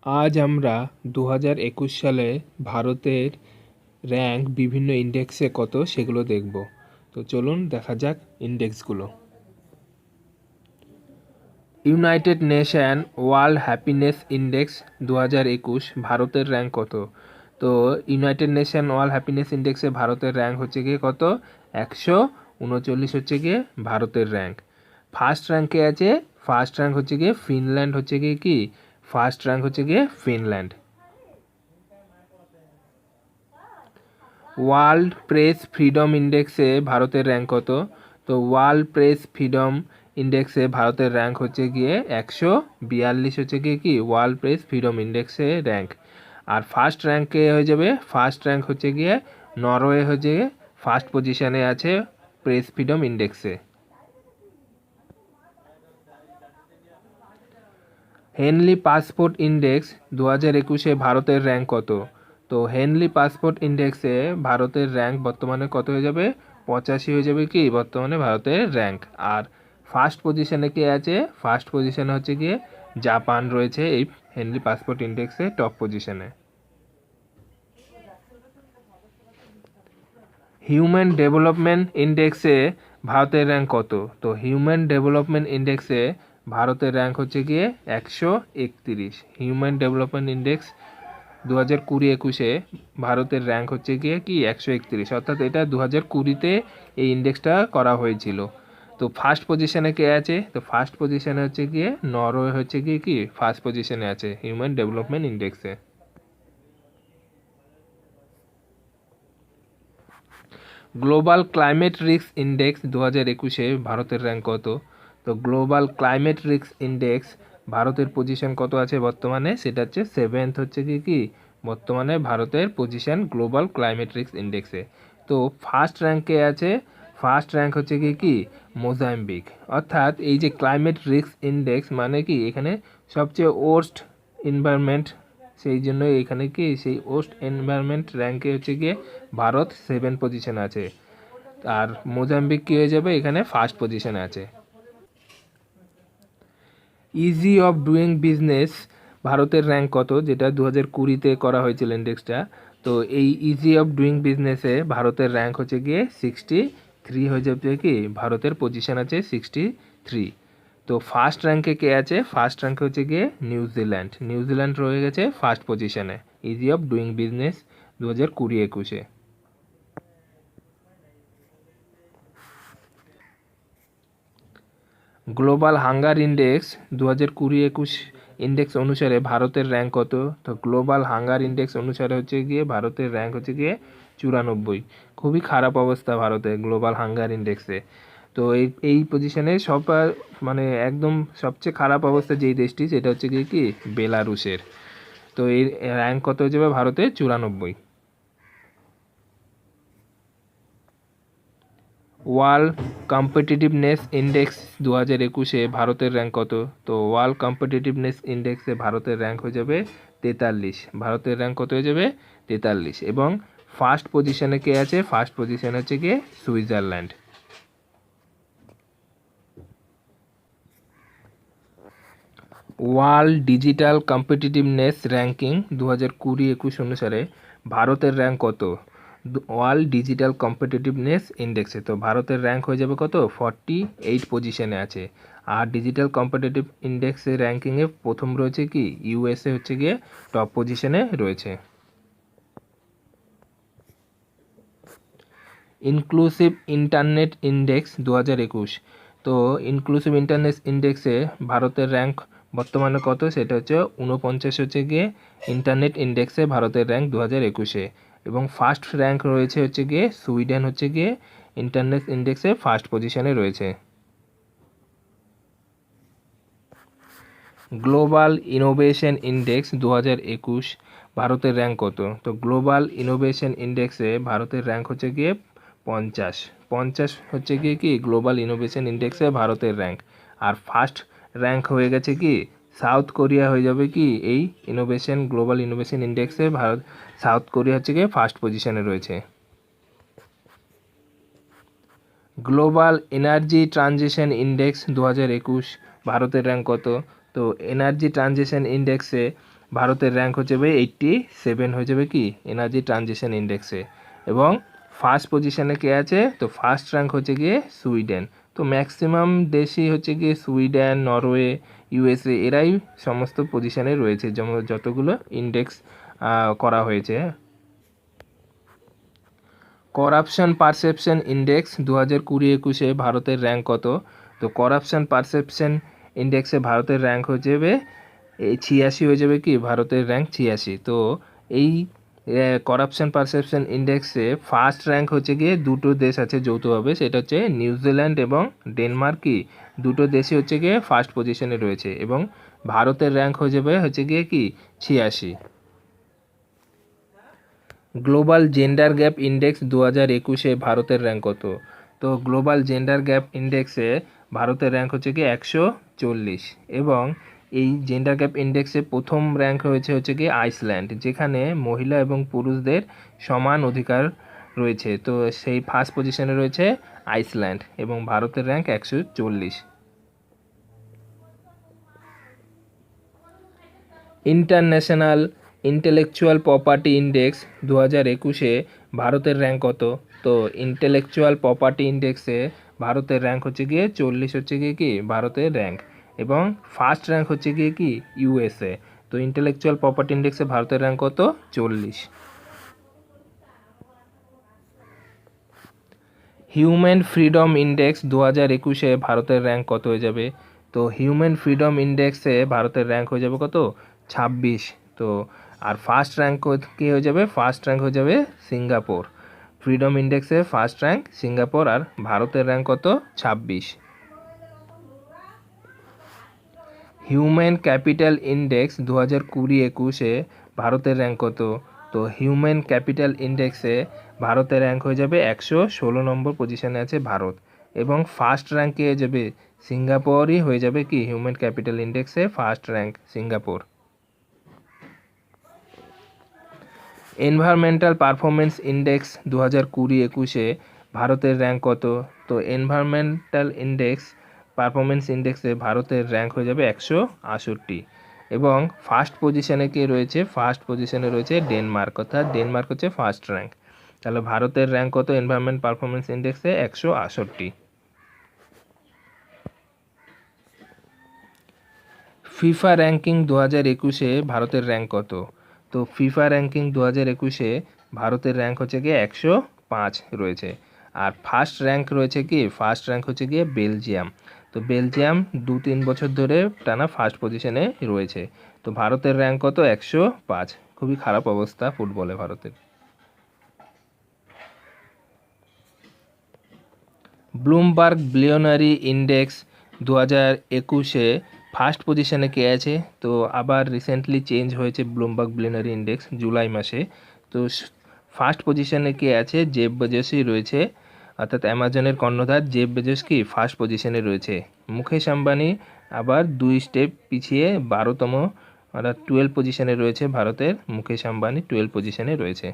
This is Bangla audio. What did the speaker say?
আজ আমরা 2021 সালে ভারতের র্যাঙ্ক বিভিন্ন ইন্ডেক্সে কত সেগুলো দেখব। তো চলুন দেখা যাক ইন্ডেক্সগুলো। United Nation World Happiness Index 2021 ভারতের র্যাঙ্ক কত? তো ইউনাইটেড নেশন ওয়ার্ল্ড হ্যাপিনেস ইন্ডেক্সে ভারতের র্যাঙ্ক হচ্ছে গিয়ে কত? 139 হচ্ছে গিয়ে ভারতের র্যাঙ্ক। ফার্স্ট র্যাঙ্কে আছে, ফার্স্ট র্যাঙ্ক হচ্ছে গিয়ে ফিনল্যান্ড, হচ্ছে গিয়ে কি ফার্স্ট র্যাঙ্ক হচ্ছে গিয়ে ফিনল্যান্ড। ওয়ার্ল্ড প্রেস ফ্রিডম ইন্ডেক্সে ভারতের র্যাঙ্ক কত? তো ওয়ার্ল্ড প্রেস ফ্রিডম ইন্ডেক্সে ভারতের র্যাঙ্ক হচ্ছে গিয়ে 142 হচ্ছে গিয়ে কি ওয়ার্ল্ড প্রেস ফ্রিডম ইন্ডেক্সে র্যাঙ্ক। আর ফার্স্ট র্যাঙ্কে হয়ে যাবে, ফার্স্ট র্যাঙ্ক হচ্ছে গিয়ে নরওয়ে, হচ্ছে ফার্স্ট পজিশনে আছে প্রেস ফ্রিডম ইন্ডেক্সে। হেনলি পাসপোর্ট ইন্ডেক্স 2021 ভারতের র্যাঙ্ক কত? তো হেনলি পাসপোর্ট ইন্ডেক্সে ভারতের র্যাঙ্ক বর্তমানে কত হয়ে যাবে? 85 হয়ে যাবে কি বর্তমানে ভারতের র্যাঙ্ক। আর ফার্স্ট পজিশনে কে আছে? ফার্স্ট পজিশনে হচ্ছে গিয়ে জাপান রয়েছে এই হেনলি পাসপোর্ট ইন্ডেক্সে টপ পজিশনে। হিউম্যান ডেভেলপমেন্ট ইন্ডেক্সে ভারতের র্যাঙ্ক কত? তো হিউম্যান ডেভেলপমেন্ট ইন্ডেক্সে ভারতের র্যাঙ্ক হচ্ছে গিয়ে 131। হিউম্যান ডেভেলপমেন্ট ইন্ডেক্স 2020-21 ভারতের র্যাঙ্ক হচ্ছে গিয়ে কি 131, অর্থাৎ এটা 2020-তে এই ইন্ডেক্সটা করা হয়েছিল। তো ফার্স্ট পজিশনে কে আছে? তো ফার্স্ট পজিশনে হচ্ছে গিয়ে নরওয়ে, হচ্ছে গিয়ে কি ফার্স্ট পজিশনে আছে হিউম্যান ডেভেলপমেন্ট ইন্ডেক্সে। গ্লোবাল ক্লাইমেট রিস্ক ইন্ডেক্স 2021 ভারতের র্যাঙ্ক কত? তো গ্লোবাল ক্লাইমেট রিস্ক ইন্ডেক্স ভারতের পজিশন কত আছে বর্তমানে? সেটা হচ্ছে 7th, হচ্ছে কি বর্তমানে ভারতের পজিশন গ্লোবাল ক্লাইমেট রিস্ক ইন্ডেক্সে। তো ফার্স্ট র্যাঙ্কে আছে, ফার্স্ট র্যাঙ্ক হচ্ছে কি মোজাম্বিক। অর্থাৎ এই যে ক্লাইমেট রিস্ক ইন্ডেক্স মানে কি এখানে সবচেয়ে ওর্স্ট এনভায়রনমেন্ট, সেই জন্য এখানে কি সেই ওস্ট এনভায়রনমেন্ট র্যাঙ্কে হচ্ছে গিয়ে ভারত 7 পজিশনে আছে। আর মোজাম্বিক কী হয়ে যাবে? এখানে ফার্স্ট পজিশনে আছে। ইজি অফ ডুইং বিজনেস ভারতের র্যাঙ্ক কত? যেটা 2020-তে করা হয়েছিল ইন্ডেক্সটা। তো এই ইজি অফ ডুইং বিজনেসে ভারতের র্যাঙ্ক হচ্ছে গিয়ে 63 হয়ে যাবে কি ভারতের পজিশন আছে 63। তো ফার্স্ট র্যাঙ্কে কে আছে? ফার্স্ট র্যাঙ্কে হচ্ছে গিয়ে নিউজিল্যান্ড, নিউজিল্যান্ড রয়ে গেছে ফার্স্ট পজিশনে ইজি অফ ডুইং বিজনেস 2020-21-এ। গ্লোবাল হাঙ্গার ইন্ডেক্স 2020-21 ইন্ডেক্স অনুসারে ভারতের র্যাঙ্ক কত? তো গ্লোবাল হাঙ্গার ইন্ডেক্স অনুসারে হচ্ছে গিয়ে ভারতের র্যাঙ্ক হচ্ছে গিয়ে 94। খুবই খারাপ অবস্থা ভারতের গ্লোবাল হাঙ্গার ইন্ডেক্সে। তো এই পজিশনে মানে একদম সবচেয়ে খারাপ অবস্থা যেই দেশটি, সেটা হচ্ছে গিয়ে কি বেলারুশের। তো এই র্যাঙ্ক কত হয়ে যাবে ভারতে? 94। ওয়ার্ল্ড কম্পিটিটিভনেস ইন্ডেক্স 2021-এ ভারতের র্যাঙ্ক কত? তো ওয়ার্ল্ড কম্পিটিটিভনেস ইন্ডেক্সে ভারতের র্যাঙ্ক হয়ে যাবে 43। ভারতের র্যাঙ্ক কত হয়ে যাবে? 43। এবং ফার্স্ট পজিশনে কে আছে? ফার্স্ট পজিশনে হচ্ছে গিয়ে Switzerland. World digital competitiveness ranking 2020-21 অনুসারে ভারতের র্যাঙ্ক কত? ওয়ার্ল্ড ডিজিটাল কম্পিটিটিভনেস ইন্ডেক্সে তো ভারতের র্যাঙ্ক হয়ে যাবে কত? 48 পজিশনে আছে। আর ডিজিটাল কম্পিটিটিভ ইন্ডেক্সের র্যাঙ্কিংয়ে প্রথম রয়েছে কি ইউএসএ, হচ্ছে গিয়ে টপ পজিশনে রয়েছে। ইনক্লুসিভ ইন্টারনেট ইন্ডেক্স 2021, তো ইনক্লুসিভ ইন্টারনেট ইন্ডেক্সে ভারতের র্যাঙ্ক বর্তমানে কত? সেটা হচ্ছে 49, হচ্ছে গিয়ে ইন্টারনেট ইন্ডেক্সে ভারতের র্যাঙ্ক 2021-এ। এবং ফার্স্ট র্যাঙ্ক রয়েছে হচ্ছে গিয়ে সুইডেন, হচ্ছে গিয়ে ইন্টারনেট ইন্ডেক্সে ফার্স্ট পজিশনে রয়েছে। গ্লোবাল ইনোভেশন ইন্ডেক্স 2021 ভারতের র্যাঙ্ক কত? তো গ্লোবাল ইনোভেশন ইন্ডেক্সে ভারতের র্যাঙ্ক হচ্ছে গিয়ে 50 হচ্ছে গিয়ে কি গ্লোবাল ইনোভেশন ইন্ডেক্সে ভারতের র্যাঙ্ক। আর ফার্স্ট র্যাঙ্ক হয়ে গেছে কি সাউথ কোরিয়া হয়ে যাবে কি এই গ্লোবাল ইনোভেশন ইন্ডেক্সে সাউথ কোরিয়া হচ্ছে গিয়ে ফার্স্ট পজিশনে রয়েছে। গ্লোবাল এনার্জি ট্রানজিশন ইন্ডেক্স 2021 ভারতের র্যাঙ্ক কত? তো এনার্জি ট্রানজিশন ইন্ডেক্সে ভারতের র্যাঙ্ক হচ্ছে ভাই 87 হয়ে যাবে কি এনার্জি ট্রানজিশন ইন্ডেক্সে। এবং ফার্স্ট পজিশনে কে আছে, তো ফার্স্ট র্যাঙ্ক হচ্ছে গিয়ে সুইডেন। তো ম্যাক্সিমাম দেশই হচ্ছে গিয়ে সুইডেন, নরওয়ে, ইউএসএ এরাই সমস্ত পজিশনে রয়েছে যেমন যতগুলো ইন্ডেক্স করা হয়েছে। করাপশন পারসেপশন ইন্ডেক্স 2020-21 ভারতের র্যাঙ্ক কত? তো করাপশন পারসেপশন ইন্ডেক্সে ভারতের র্যাঙ্ক হয়ে যাবে 86 হয়ে যাবে কি ভারতের র্যাঙ্ক 86। তো এই করাপশন পারসেপশন ইন্ডেক্সে ফার্স্ট র্যাঙ্ক হচ্ছে গিয়ে দুটো দেশ আছে যৌথভাবে, সেটা হচ্ছে নিউজিল্যান্ড এবং ডেনমার্ক, কি দুটো দেশই হচ্ছে গিয়ে ফার্স্ট পজিশনে রয়েছে। এবং ভারতের র্যাঙ্ক হয়ে যাবে হচ্ছে গিয়ে কি 86। গ্লোবাল জেন্ডার গ্যাপ ইন্ডেক্স 2021 ভারতের র্যাঙ্ক কত? তো গ্লোবাল জেন্ডার গ্যাপ ইন্ডেক্সে ভারতের র্যাঙ্ক হচ্ছে কি 140। এবং এই জেন্ডার গ্যাপ ইন্ডেক্সে প্রথম র্যাঙ্ক হচ্ছে কি আইসল্যান্ড, যেখানে মহিলা এবং পুরুষদের সমান অধিকার রয়েছে। তো সেই ফার্স্ট পজিশনে রয়েছে আইসল্যান্ড এবং ভারতের rank 140। International intellectual property index 2021 ভারতের র্যাঙ্ক কত? তো ইন্টেলেকচুয়াল প্রপার্টি ইন্ডেক্সে ভারতের র্যাঙ্ক হচ্ছে গিয়ে 40 হচ্ছে গিয়ে কি ভারতের র্যাঙ্ক। এবং ফার্স্ট র্যাঙ্ক হচ্ছে গিয়ে কি ইউএসএ। তো ইন্টেলেকচুয়াল প্রপার্টি ইন্ডেক্সে ভারতের র্যাঙ্ক কত? 40। হিউম্যান ফ্রিডম ইন্ডেক্স 2021 ভারতের র্যাঙ্ক কত হয়ে যাবে? তো হিউম্যান ফ্রিডম ইন্ডেক্সে ভারতের র্যাঙ্ক হয়ে যাবে কত? 26। তো আর ফার্স্ট র্যাঙ্ক কী হয়ে যাবে? ফার্স্ট র্যাঙ্ক হয়ে যাবে সিঙ্গাপুর। ফ্রিডম ইন্ডেক্সে ফার্স্ট র্যাঙ্ক সিঙ্গাপুর আর ভারতের র্যাঙ্ক কত? 26। হিউম্যান ক্যাপিটাল ইন্ডেক্স 2020-21 ভারতের র্যাঙ্ক কত? তো হিউম্যান ক্যাপিটাল ইন্ডেক্সে ভারতের র্যাঙ্ক হয়ে যাবে 116 নম্বর পজিশনে আছে ভারত। এবং ফার্স্ট র্যাঙ্কে হয়ে যাবে সিঙ্গাপুরই হয়ে যাবে কি হিউম্যান ক্যাপিটাল ইন্ডেক্সে first rank Singapore. Environmental performance index 2020-21 ভারতের র্যাঙ্ক কত? তো এনভায়রনমেন্টাল ইন্ডেক্স পারফরমেন্স ইন্ডেক্সে ভারতের র্যাঙ্ক হয়ে যাবে 168। এবং ফার্স্ট পজিশনে কে রয়েছে? ফার্স্ট পজিশনে রয়েছে ডেনমার্ক, অর্থাৎ ডেনমার্ক হচ্ছে ফার্স্ট র্যাঙ্ক। তাহলে ভারতের র্যাঙ্ক কত এনভায়রনমেন্ট পারফরমেন্স ইন্ডেক্সে? 168। ফিফা র্যাঙ্কিং 2021 ভারতের র্যাঙ্ক কত? তো ফিফা র্যাঙ্কিং 2021 ভারতের র্যাঙ্ক হচ্ছে গিয়ে 105 রয়েছে। আর ফার্স্ট র্যাঙ্ক রয়েছে কি? ফার্স্ট র্যাঙ্ক হচ্ছে গিয়ে বেলজিয়াম। তো বেলজিয়াম 2-3 বছর ধরে টানা ফার্স্ট পজিশনে রয়েছে। তো ভারতের র্যাঙ্ক কত? 105। খুবই খারাপ অবস্থা ফুটবলে ভারতের। ব্লুমবার্গ বিলিয়নারি ইন্ডেক্স 2021 ফার্স্ট পজিশনে কে আছে? তো আবার রিসেন্টলি চেঞ্জ হয়েছে ব্লুমবার্গ বিলিয়নারি ইন্ডেক্স জুলাই মাসে। তো ফার্স্ট পজিশনে কে আছে? জেফ বেজোসই রয়েছে, অর্থাৎ অ্যামাজনের কর্ণধার জেফ বেজোস কি ফার্স্ট পজিশনে রয়েছে। মুকেশ আম্বানি আবার 2 স্টেপ পিছিয়ে 12তম অর্থাৎ 12 পজিশনে রয়েছে ভারতের মুকেশ আম্বানি 12 পজিশনে রয়েছে।